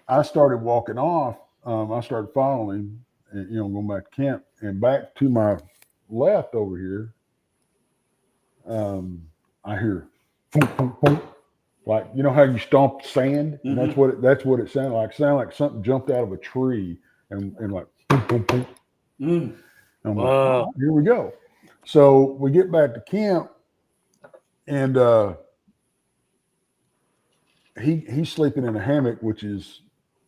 I started walking off. I started following him, and going back to camp, and back to my left over here. I hear, boom, boom, boom, like how you stomp sand, and that's what it sounded like. It sounded like something jumped out of a tree, and like boom, boom, boom. And I'm like, "Oh, here we go." So we get back to camp, and he's sleeping in a hammock, which is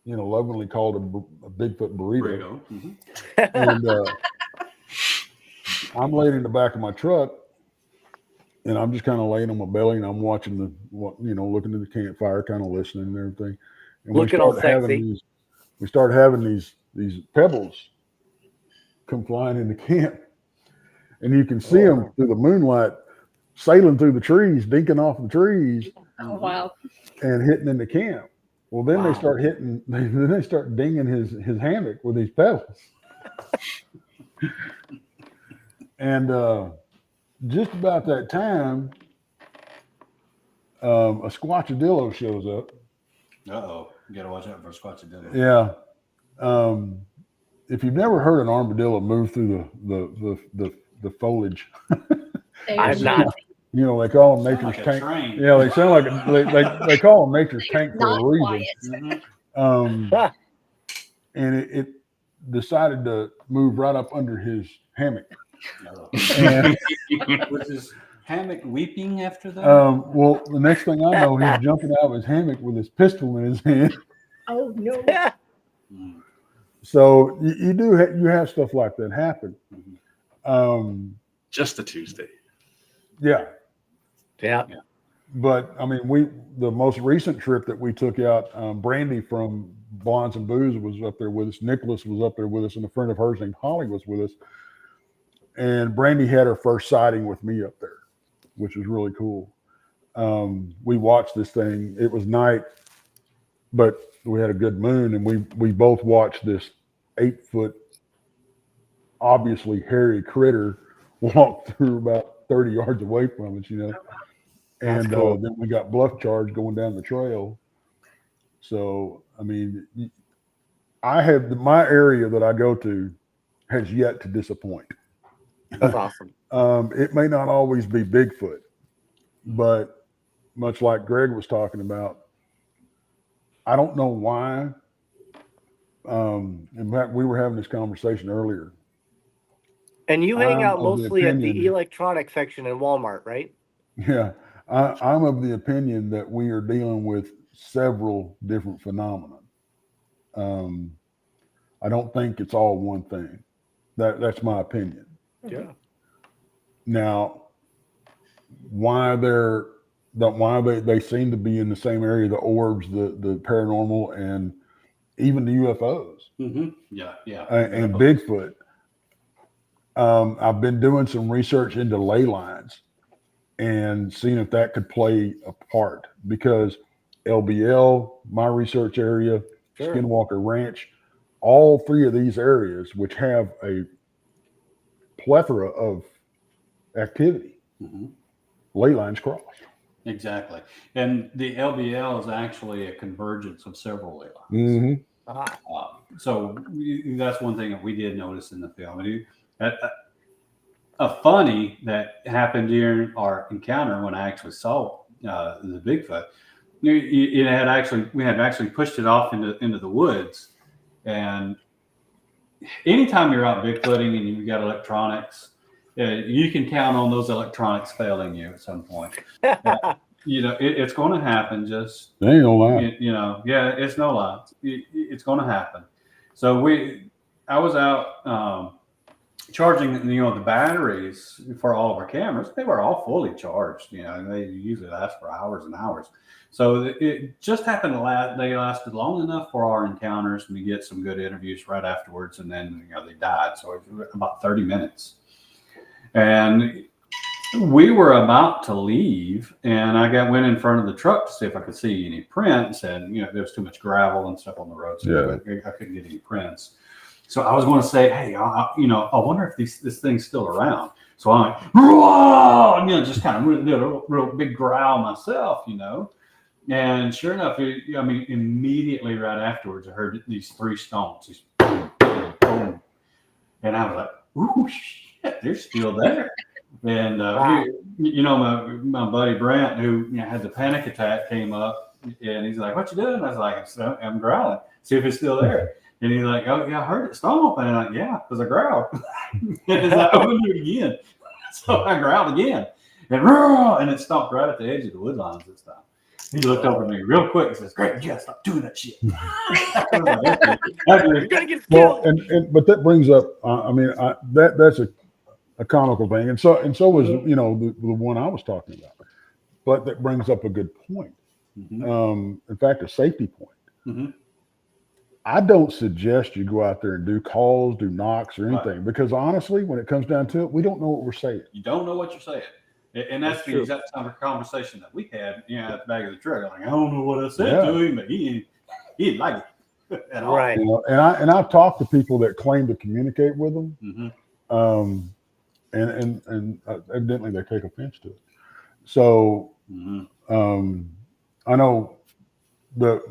lovingly called a Bigfoot burrito. And I'm laying in the back of my truck, and I'm just kind of laying on my belly, and I'm watching looking at the campfire, kind of listening and everything. And Looking all sexy. We started having these pebbles come flying into camp, and you can see them through the moonlight sailing through the trees, dinking off the trees. Oh, wow. And hitting into camp. Well, then they start hitting. Then they start dinging his hammock with these pebbles. And just about that time, a squatchadillo shows up. Uh-oh. You got to watch out for a squatchadillo. Yeah. If you've never heard an armadillo move through the foliage, I'm not. They call them nature's tank. Train. Yeah, they sound like they call them nature's tank for a reason. Quiet. And it decided to move right up under his hammock. Was his hammock weeping after that? Well, the next thing I know, he's jumping out of his hammock with his pistol in his hand. Oh no! So you have stuff like that happen. Just a Tuesday. Yeah. But I mean, the most recent trip that we took out, Brandy from Blondes and Booze was up there with us. Nicholas was up there with us, and a friend of hers named Holly was with us. And Brandy had her first sighting with me up there, which was really cool. We watched this thing. It was night, but we had a good moon, and we both watched this 8-foot, obviously hairy critter walk through about 30 yards away from us, And cool. then we got bluff charge going down the trail. So, I mean, I have my area that I go to has yet to disappoint. That's awesome. It may not always be Bigfoot, but much like Greg was talking about, I don't know why. In fact, we were having this conversation earlier. And you hang out of the mostly at the opinion- electronic section in Walmart, right? Yeah, I'm of the opinion that we are dealing with several different phenomena. I don't think it's all one thing. That's my opinion. Yeah. Now, why they seem to be in the same area, the orbs, the paranormal, and even the UFOs Yeah. and Bigfoot. I've been doing some research into ley lines and seeing if that could play a part, because LBL, my research area, Sure. Skinwalker Ranch, all three of these areas, which have a plethora of activity, ley lines cross. Exactly. And the LBL is actually a convergence of several ley lines. So that's one thing that we did notice in the film. A funny that happened during our encounter when I actually saw the Bigfoot. We had actually pushed it off into the woods, and anytime you're out Bigfooting and you've got electronics, you can count on those electronics failing you at some point. It's going to happen. Just They ain't no lie. It's no lie. It's going to happen. So I was out charging, the batteries for all of our cameras. They were all fully charged. And they usually last for hours and hours. So it just happened they lasted long enough for our encounters, and we get some good interviews right afterwards, and then they died. So it was about 30 minutes, and we were about to leave, and I went in front of the truck to see if I could see any prints, and there was too much gravel and stuff on the road, so I couldn't get any prints. So I was going to say, hey, I wonder if this thing's still around. So I'm like, whoa, just kind of did a real big growl myself, And sure enough, immediately right afterwards, I heard these three stones. These boom, boom, boom. And I was like, ooh, shit, they're still there. And, my buddy Brent, who had the panic attack, came up, and he's like, what you doing? I was like, I'm growling. See if it's still there. And he's like, oh, yeah, I heard it stomp. And I'm like, yeah, because I growled. And I opened it again. So I growled again. And it stopped right at the edge of the woodlines this time. He looked over at me real quick and says, Greg, you gotta stop doing that shit. You're gonna get Well, killed. but that brings up, that's a comical thing, and so was the one I was talking about. But that brings up a good point. In fact, a safety point. I don't suggest you go out there and do calls, do knocks, or anything, because honestly, when it comes down to it, we don't know what we're saying. You don't know what you're saying. And that's the exact kind of conversation that we had, at the back of the truck. Like, I don't know what I said to him, but he didn't like it at all. Right. And I've talked to people that claim to communicate with them, and evidently they take offense to it. So I know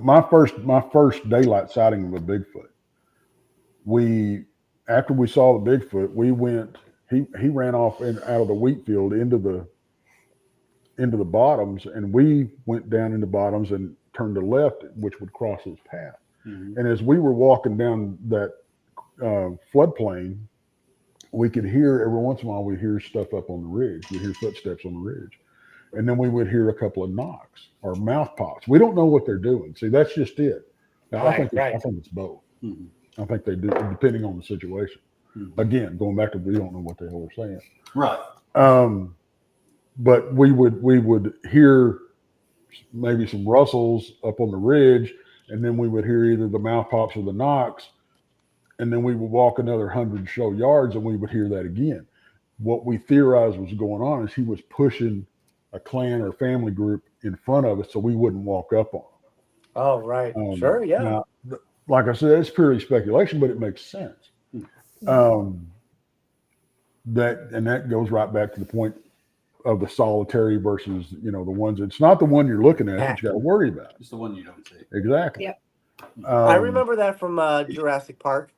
my first daylight sighting of a Bigfoot. After we saw the Bigfoot, we went. He ran off out of the wheat field into the bottoms, and we went down in the bottoms and turned to left, which would cross his path. And as we were walking down that floodplain, we could hear every once in a while. We hear stuff up on the ridge. We hear footsteps on the ridge, and then we would hear a couple of knocks or mouth pops. We don't know what they're doing. See, that's just it. Now, I think it's both. I think they do, depending on the situation. Again, going back to, we don't know what the hell we're saying. Right. But we would hear maybe some rustles up on the ridge, and then we would hear either the mouth pops or the knocks, and then we would walk another 100 show yards, and we would hear that again. What we theorized was going on is he was pushing a clan or family group in front of us, so we wouldn't walk up on them. Oh, right. Sure, yeah. Now, like I said, it's purely speculation, but it makes sense. That goes right back to the point of the solitary versus, the ones. It's not the one you're looking at that you got to worry about. It's the one you don't see. Exactly. Yep. I remember that from Jurassic Park.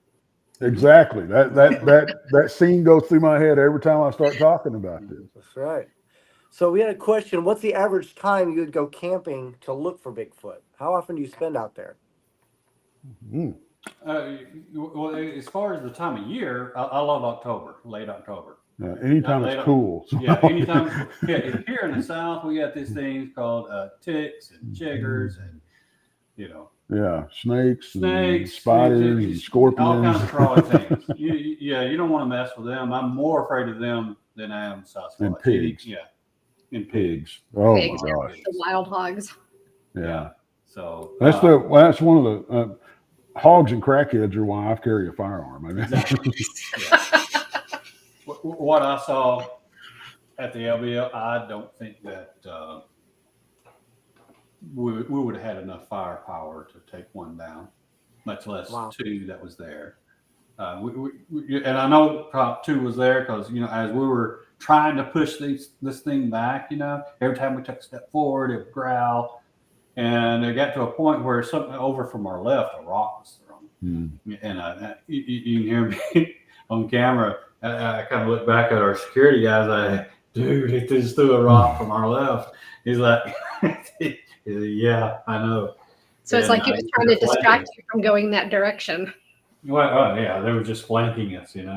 Exactly. That scene goes through my head every time I start talking about this. That's right. So we had a question. What's the average time you would go camping to look for Bigfoot? How often do you spend out there? Well, as far as the time of year, I love October, late October. Anytime They it's don't- cool. Yeah, anytime. Yeah, here in the South, we got these things called ticks and chiggers, and Yeah, snakes, snakes, spiders, and all scorpions. kinds of crawly things. You don't want to mess with them. I'm more afraid of them than I am Sasquatch. And pigs. And pigs. Oh Pigs, my gosh. the wild hogs. Yeah. So That's that's one of the hogs and crackheads are why I carry a firearm. I mean, exactly. Yeah. What I saw at the LBL, I don't think that we would have had enough firepower to take one down, much less two that was there. And I know Prop 2 was there because, as we were trying to push this thing back, every time we took a step forward, it would growl. And it got to a point where something over from our left, a rock was thrown. And you can hear me on camera. I kind of look back at our security guys like, dude, he just threw a rock from our left. He's like, yeah, I know. So it's like he was trying to distract you from going that direction. Well, yeah, they were just flanking us, And,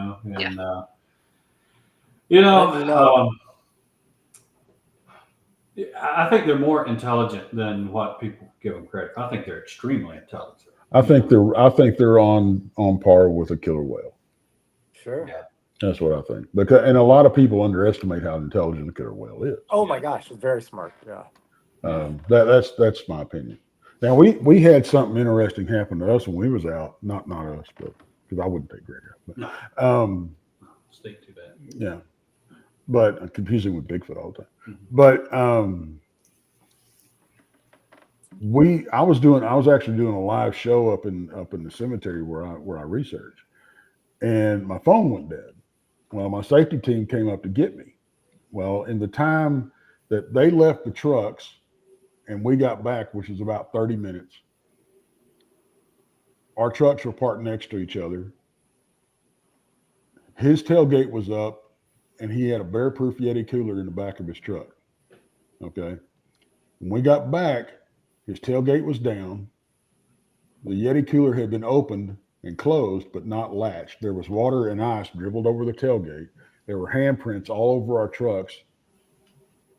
I think they're more intelligent than what people give them credit. I think they're extremely intelligent. I think they're on par with a killer whale. Sure. Yeah. That's what I think. And a lot of people underestimate how intelligent a killer whale is. Oh my gosh, it's very smart. Yeah. That's my opinion. Now we had something interesting happen to us when we was out. Not us, but because I wouldn't take Greg out. But, Stink too bad. Yeah. But confusing with Bigfoot all the time. Mm-hmm. But I was actually doing a live show up in the cemetery where I research, and my phone went dead. Well, my safety team came up to get me. Well, in the time that they left the trucks and we got back, which was about 30 minutes, our trucks were parked next to each other. His tailgate was up, and he had a bear-proof Yeti cooler in the back of his truck. Okay. When we got back, his tailgate was down. The Yeti cooler had been opened and closed, but not latched. There was water and ice dribbled over the tailgate. There were handprints all over our trucks.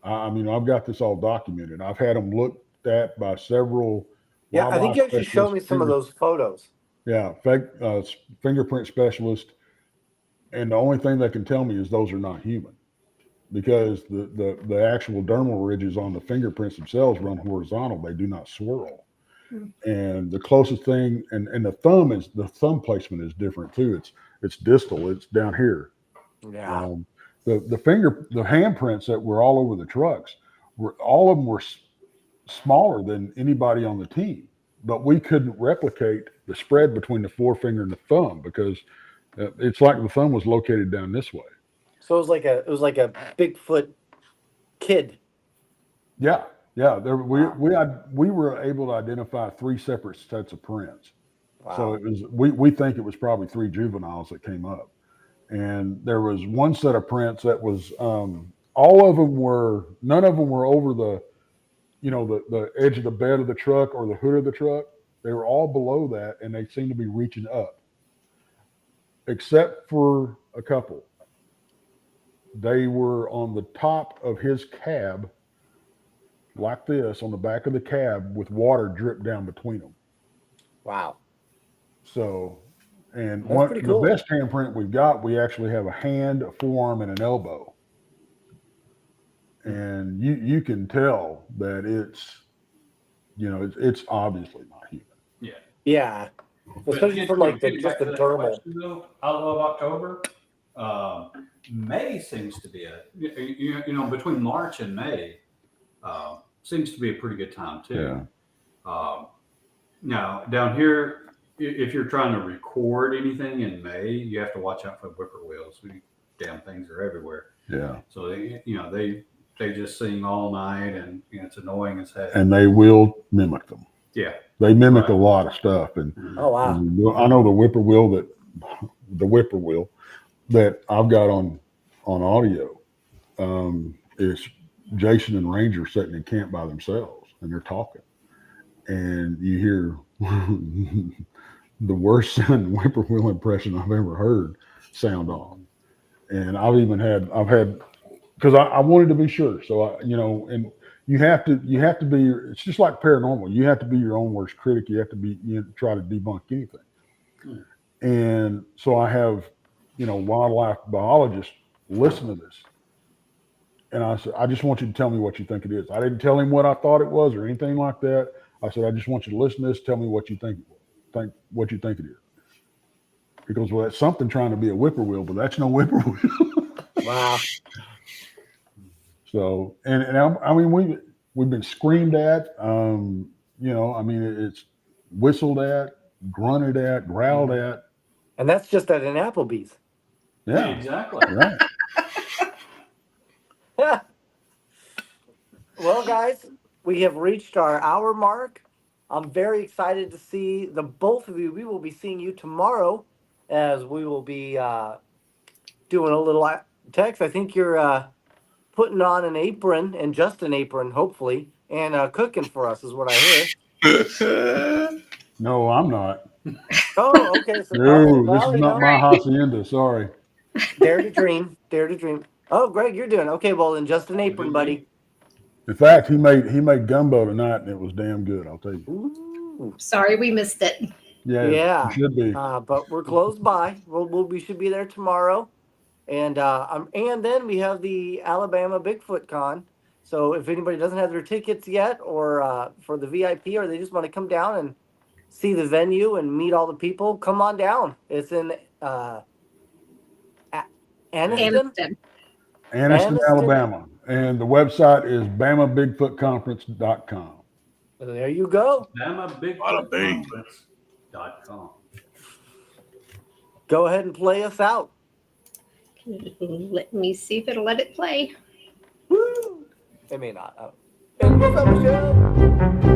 I mean, I've got this all documented. I've had them looked at by several. Yeah, I think you actually showed me some of those photos. Yeah, fingerprint specialist. And the only thing they can tell me is those are not human, because the actual dermal ridges on the fingerprints themselves run horizontal. They do not swirl. And the closest thing, and the thumb placement is different too. It's distal. It's down here. Yeah. The handprints that were all over the trucks all of them were smaller than anybody on the team, but we couldn't replicate the spread between the forefinger and the thumb because it's like the thumb was located down this way. So it was like a Bigfoot kid. Yeah. We were able to identify 3 separate sets of prints. Wow. So it was we think it was probably 3 juveniles that came up, and there was one set of prints that was none of them were over the edge of the bed of the truck or the hood of the truck. They were all below that, and they seemed to be reaching up, except for a couple. They were on the top of his cab, like this, on the back of the cab, with water dripped down between them. Wow. So, and That's pretty cool. The best handprint we've got, we actually have a hand, a forearm, and an elbow. And you can tell that it's obviously not human. Yeah. Yeah. Especially for like just the dermal. I love October. May seems to be between March and May seems to be a pretty good time too. Yeah. Now down here, if you're trying to record anything in May, you have to watch out for whippoorwills. Damn things are everywhere. Yeah. So they just sing all night, and it's annoying as heck. And they will mimic them. Yeah. They mimic a lot of stuff. And oh wow. And I know the whippoorwill that I've got on audio is Jason and Ranger sitting in camp by themselves, and they're talking, and you hear the worst sounding whippoorwill impression I've ever heard sound on. And I've had, because I wanted to be sure. So and you have to be. It's just like paranormal. You have to be your own worst critic. You have to be try to debunk anything. And so I have, wildlife biologists listen to this. And I said, I just want you to tell me what you think it is. I didn't tell him what I thought it was or anything like that. I said, I just want you to listen to this. Tell me what you think what you think it is. He goes, well, that's something trying to be a whippoorwill, but that's no whippoorwill. Wow. So, I mean, we've been screamed at. It's whistled at, grunted at, growled at. And that's just at an Applebee's. Yeah, exactly. right. Well, guys, we have reached our hour mark. I'm very excited to see the both of you. We will be seeing you tomorrow, as we will be doing a little text. I think you're putting on an apron, and just an apron, hopefully, and cooking for us is what I heard. No, I'm not. Oh, okay. So, No, okay, this well, is not my hacienda. Sorry. Dare to dream. Dare to dream. Oh, Greg, you're doing okay. Well, then just an apron, buddy. In fact, he made gumbo tonight, and it was damn good. I'll tell you. Ooh. Sorry, we missed it. Yeah. It should be. But we're close by. We should be there tomorrow, and then we have the Alabama Bigfoot Con. So if anybody doesn't have their tickets yet, or for the VIP, or they just want to come down and see the venue and meet all the people, come on down. It's in Anniston, Alabama. And the website is BamaBigfootConference.com. There you go. BamaBigfootConference.com. Go ahead and play us out. Let me see if it'll let it play. Woo! It may not. End of the show.